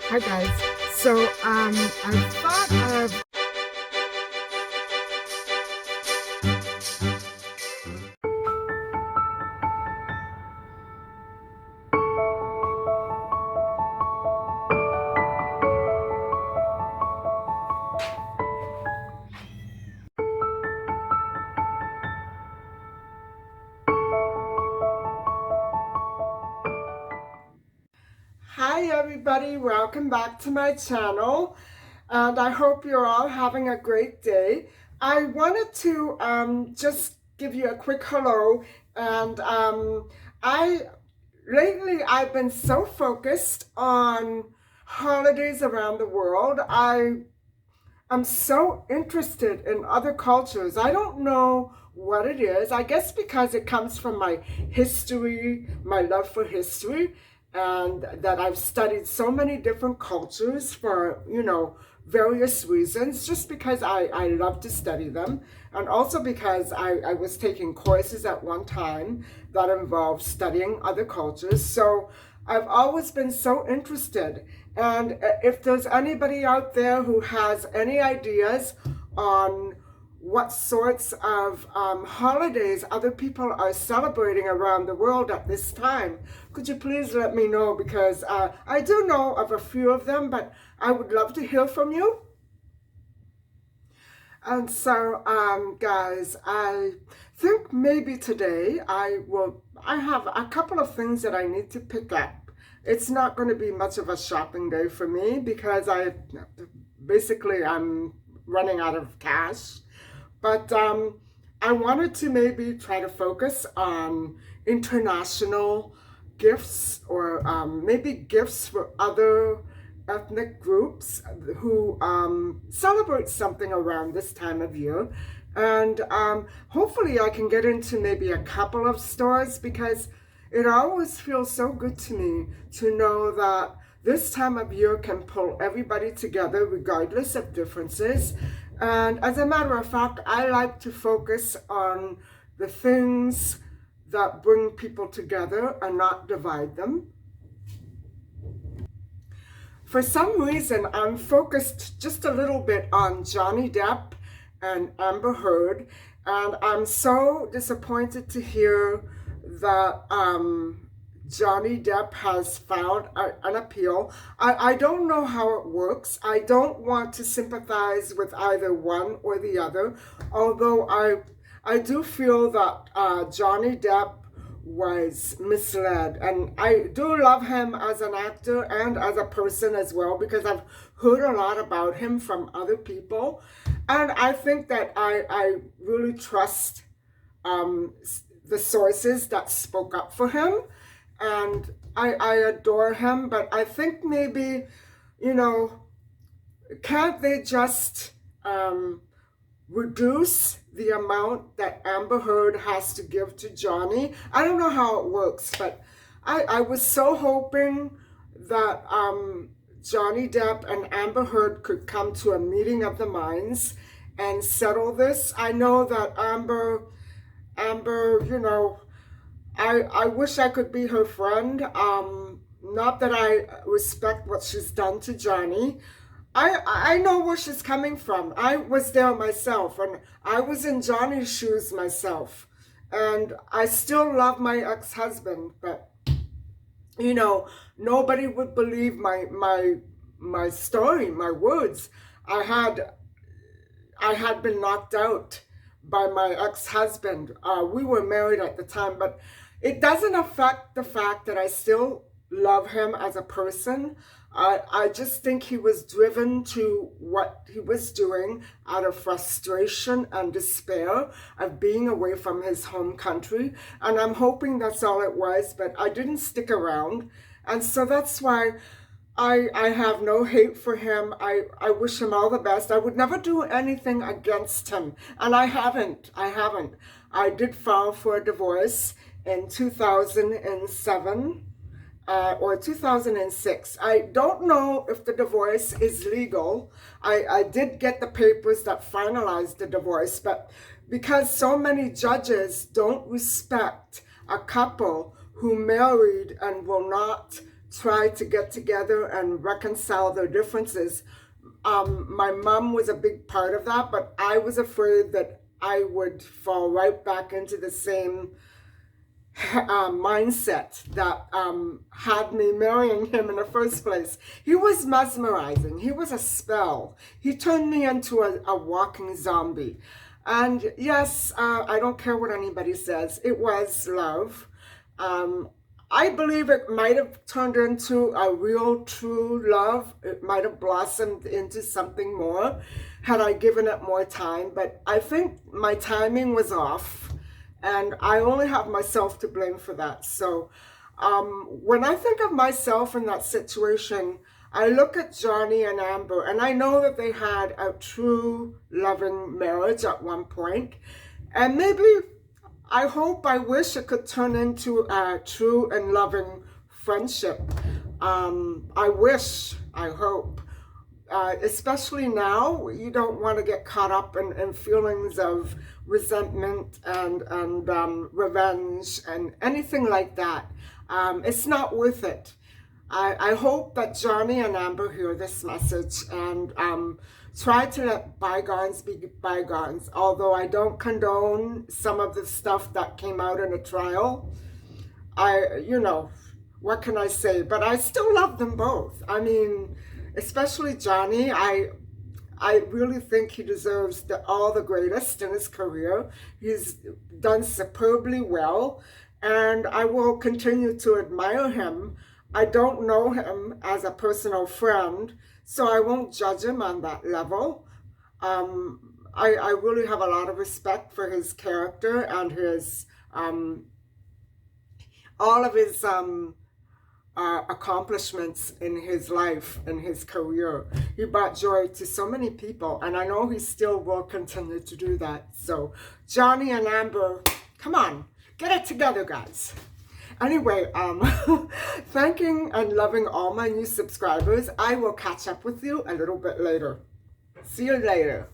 Hi guys. So I thought of Hi everybody, welcome back to my channel, and I hope you're all having a great day. I wanted to just give you a quick hello, and I lately I've been so focused on holidays around the world. I'm so interested in other cultures. I don't know what it is. I guess because it comes from my history, my love for history, and that I've studied so many different cultures for, various reasons, just because I love to study them, and also because I was taking courses at one time that involved studying other cultures. So I've always been so interested. And if there's anybody out there who has any ideas on what sorts of holidays other people are celebrating around the world at this time, could you please let me know? Because I do know of a few of them, but I would love to hear from you. And so, guys, I think maybe today I have a couple of things that I need to pick up. It's not going to be much of a shopping day for me because I'm running out of cash. But I wanted to maybe try to focus on international gifts, or maybe gifts for other ethnic groups who celebrate something around this time of year. And hopefully I can get into maybe a couple of stores, because it always feels so good to me to know that this time of year can pull everybody together regardless of differences. And as a matter of fact, I like to focus on the things that bring people together and not divide them. For some reason, I'm focused just a little bit on Johnny Depp and Amber Heard, and I'm so disappointed to hear that Johnny Depp has filed an appeal. I don't know how it works. I don't want to sympathize with either one or the other, although I do feel that Johnny Depp was misled. And I do love him as an actor and as a person as well, because I've heard a lot about him from other people. And I think that I really trust the sources that spoke up for him. And I adore him, but I think maybe, you know, can't they just reduce the amount that Amber Heard has to give to Johnny? I don't know how it works, but I was so hoping that Johnny Depp and Amber Heard could come to a meeting of the minds and settle this. I know that Amber, I wish I could be her friend. Not that I respect what she's done to Johnny. I know where she's coming from. I was there myself, and I was in Johnny's shoes myself. And I still love my ex-husband, but nobody would believe my story, my words. I had been knocked out by my ex-husband. We were married at the time, but it doesn't affect the fact that I still love him as a person. I just think he was driven to what he was doing out of frustration and despair of being away from his home country. And I'm hoping that's all it was, but I didn't stick around. And so that's why I have no hate for him. I wish him all the best. I would never do anything against him. And I haven't. I did file for a divorce in 2007. Or 2006. I don't know if the divorce is legal. I did get the papers that finalized the divorce, but because so many judges don't respect a couple who married and will not try to get together and reconcile their differences. My mom was a big part of that, but I was afraid that I would fall right back into the same mindset that had me marrying him in the first place. He was mesmerizing. He was a spell. He turned me into a walking zombie. And yes, I don't care what anybody says. It was love. Um, I believe it might have turned into a real, true love. It might have blossomed into something more had I given it more time. But I think my timing was off, and I only have myself to blame for that. So when I think of myself in that situation, I look at Johnny and Amber, and I know that they had a true loving marriage at one point. And maybe, I wish it could turn into a true and loving friendship. I hope. Especially now, you don't want to get caught up in feelings of resentment and revenge and anything like that. It's not worth it. I hope that Johnny and Amber hear this message and try to let bygones be bygones. Although I don't condone some of the stuff that came out in the trial, what can I say? But I still love them both. I mean, especially Johnny. I really think he deserves all the greatest in his career. He's done superbly well, and I will continue to admire him. I don't know him as a personal friend, so I won't judge him on that level. I really have a lot of respect for his character and his all of his accomplishments in his life and his career. He brought joy to so many people, and I know he still will continue to do that. So Johnny and Amber, come on, get it together, guys. Anyway, thanking and loving all my new subscribers. I will catch up with you a little bit later. See you later.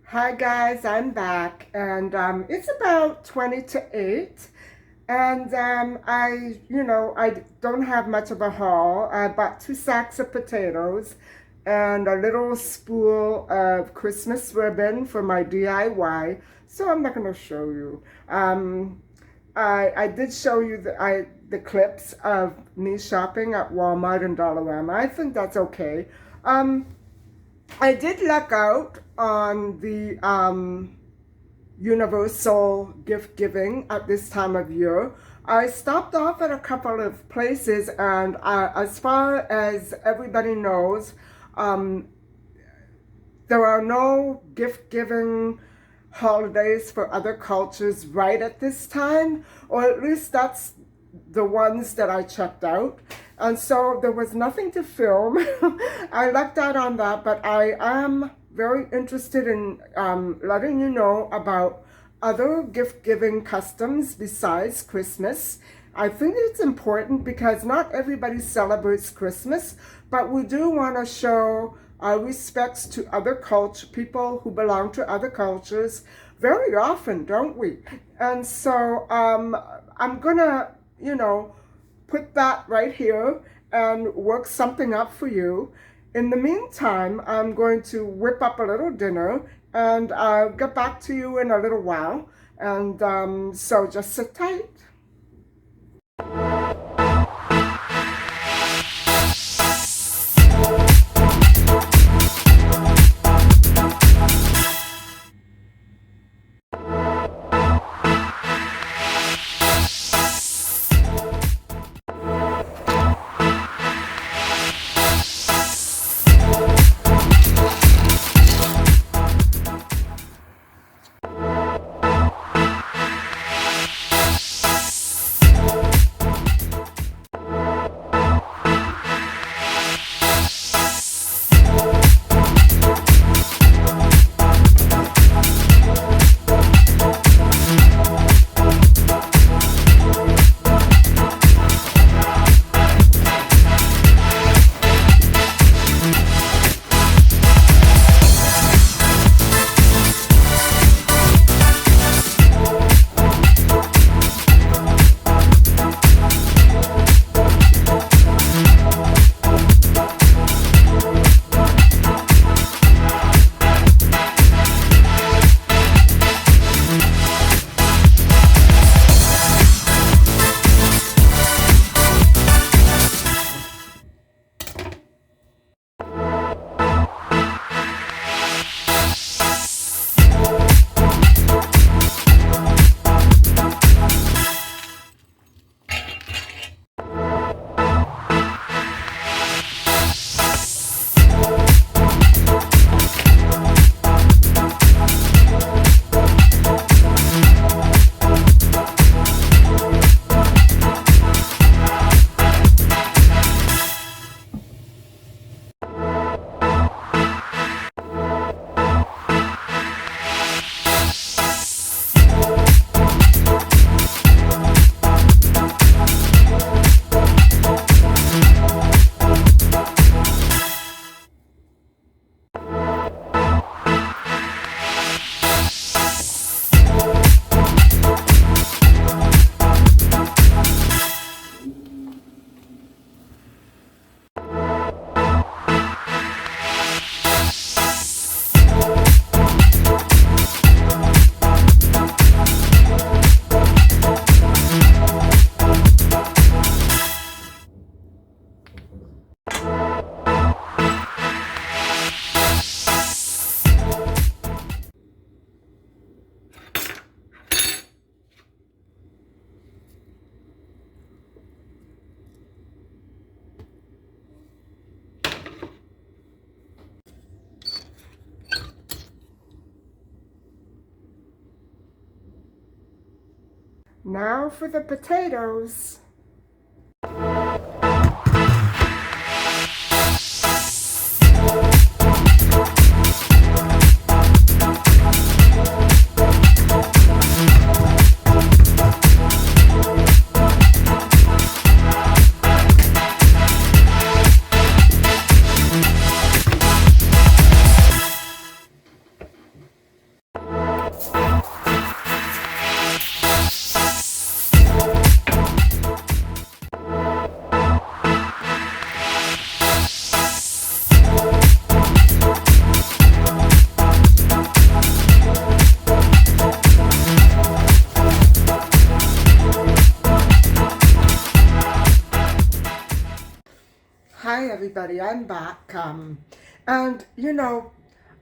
Hi guys, I'm back, and it's about 20 to 8, and I don't have much of a haul. I bought 2 sacks of potatoes and a little spool of Christmas ribbon for my DIY, so I'm not going to show you. I did show you the clips of me shopping at Walmart and Dollarama. I think that's okay. I did luck out on the universal gift giving at this time of year. I stopped off at a couple of places, and as far as everybody knows, there are no gift giving holidays for other cultures right at this time, or at least that's the ones that I checked out. And so there was nothing to film. I lucked out on that, but I am very interested in letting you know about other gift-giving customs besides Christmas. I think it's important because not everybody celebrates Christmas, but we do want to show our respects to other culture, people who belong to other cultures very often, don't we? And so I'm gonna, put that right here and work something up for you. In the meantime, I'm going to whip up a little dinner and I'll get back to you in a little while. And so just sit tight. Now for the potatoes. Hi everybody, I'm back. And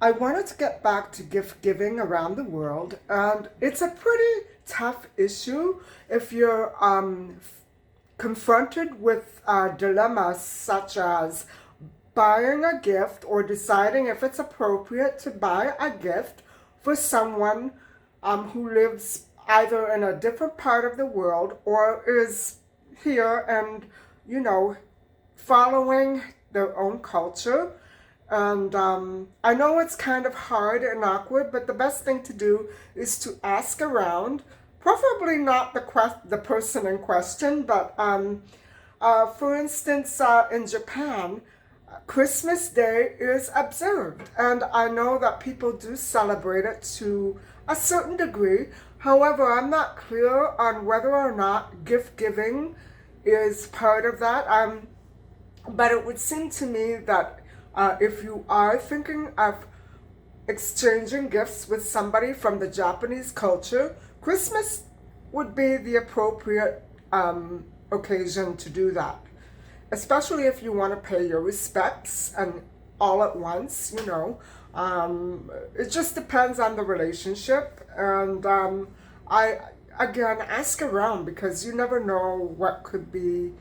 I wanted to get back to gift giving around the world, and it's a pretty tough issue if you're confronted with dilemmas such as buying a gift or deciding if it's appropriate to buy a gift for someone who lives either in a different part of the world or is here and, following their own culture. And I know it's kind of hard and awkward, but the best thing to do is to ask around preferably not the person in question, but for instance, in Japan, Christmas Day is observed, and I know that people do celebrate it to a certain degree. However, I'm not clear on whether or not gift giving is part of that. But it would seem to me that if you are thinking of exchanging gifts with somebody from the Japanese culture, Christmas would be the appropriate occasion to do that. Especially if you want to pay your respects and all at once, you know. It just depends on the relationship. And I, again, ask around because you never know what could be,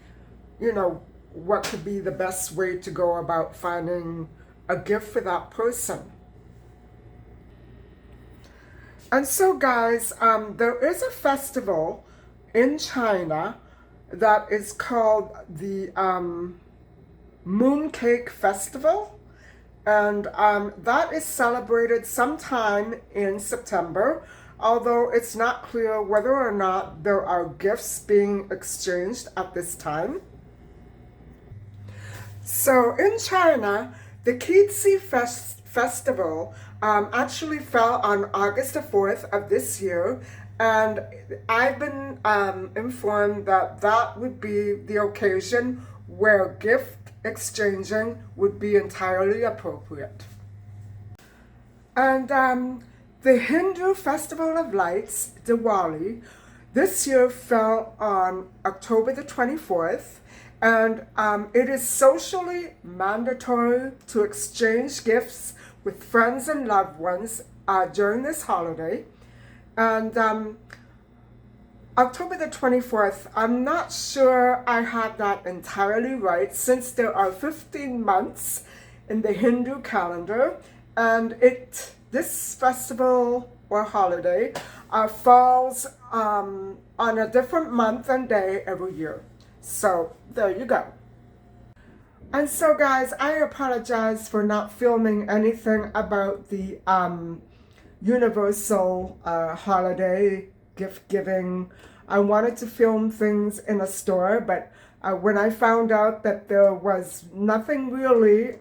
you know, what could be the best way to go about finding a gift for that person. And so, guys, there is a festival in China that is called the Mooncake Festival. And that is celebrated sometime in September, although it's not clear whether or not there are gifts being exchanged at this time. So in China, the Festival actually fell on August the 4th of this year, and I've been informed that that would be the occasion where gift exchanging would be entirely appropriate. And the Hindu Festival of Lights, Diwali, this year fell on October the 24th, and it is socially mandatory to exchange gifts with friends and loved ones during this holiday. And October the 24th, I'm not sure I have that entirely right, since there are 15 months in the Hindu calendar, and this festival or holiday falls on a different month and day every year. So there you go. And so, guys, I apologize for not filming anything about the universal holiday gift giving. I wanted to film things in a store, but when I found out that there was nothing really,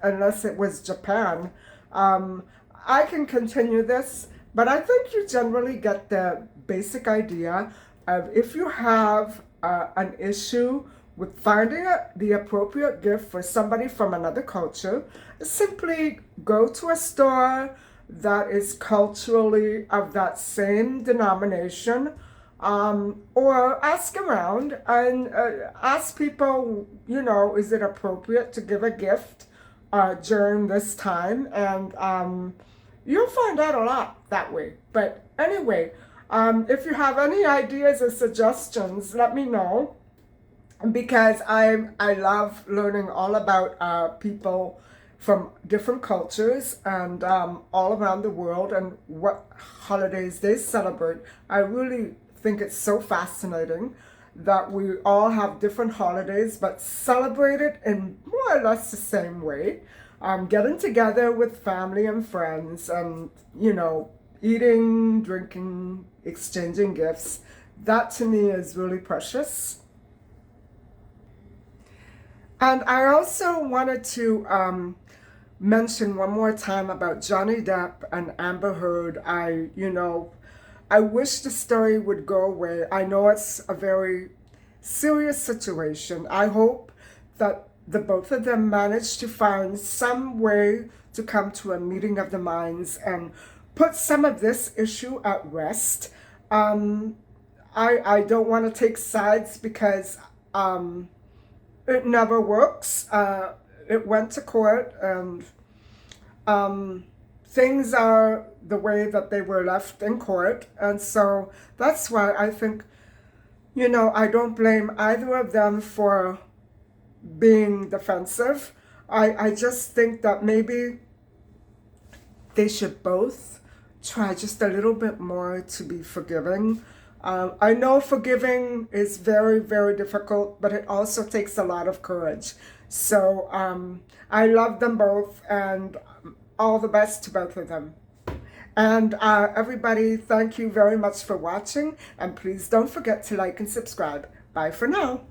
unless it was Japan, I can continue this, but I think you generally get the basic idea of if you have an issue with finding the appropriate gift for somebody from another culture, simply go to a store that is culturally of that same denomination, or ask around and ask people, you know, is it appropriate to give a gift during this time? And you'll find out a lot that way. But anyway, if you have any ideas or suggestions, let me know, because I love learning all about people from different cultures and all around the world and what holidays they celebrate. I really think it's so fascinating that we all have different holidays but celebrate it in more or less the same way. Getting together with family and friends and, you know, eating, drinking, exchanging gifts. That to me is really precious. And I also wanted to mention one more time about Johnny Depp and Amber Heard. I wish the story would go away. I know it's a very serious situation. I hope that the both of them manage to find some way to come to a meeting of the minds and put some of this issue at rest. I don't want to take sides because it never works. It went to court, and things are the way that they were left in court. And so that's why I think, you know, I don't blame either of them for being defensive. I just think that maybe they should both try just a little bit more to be forgiving. I know forgiving is very, very difficult, but it also takes a lot of courage. So I love them both, and all the best to both of them. And everybody, thank you very much for watching. And please don't forget to like and subscribe. Bye for now.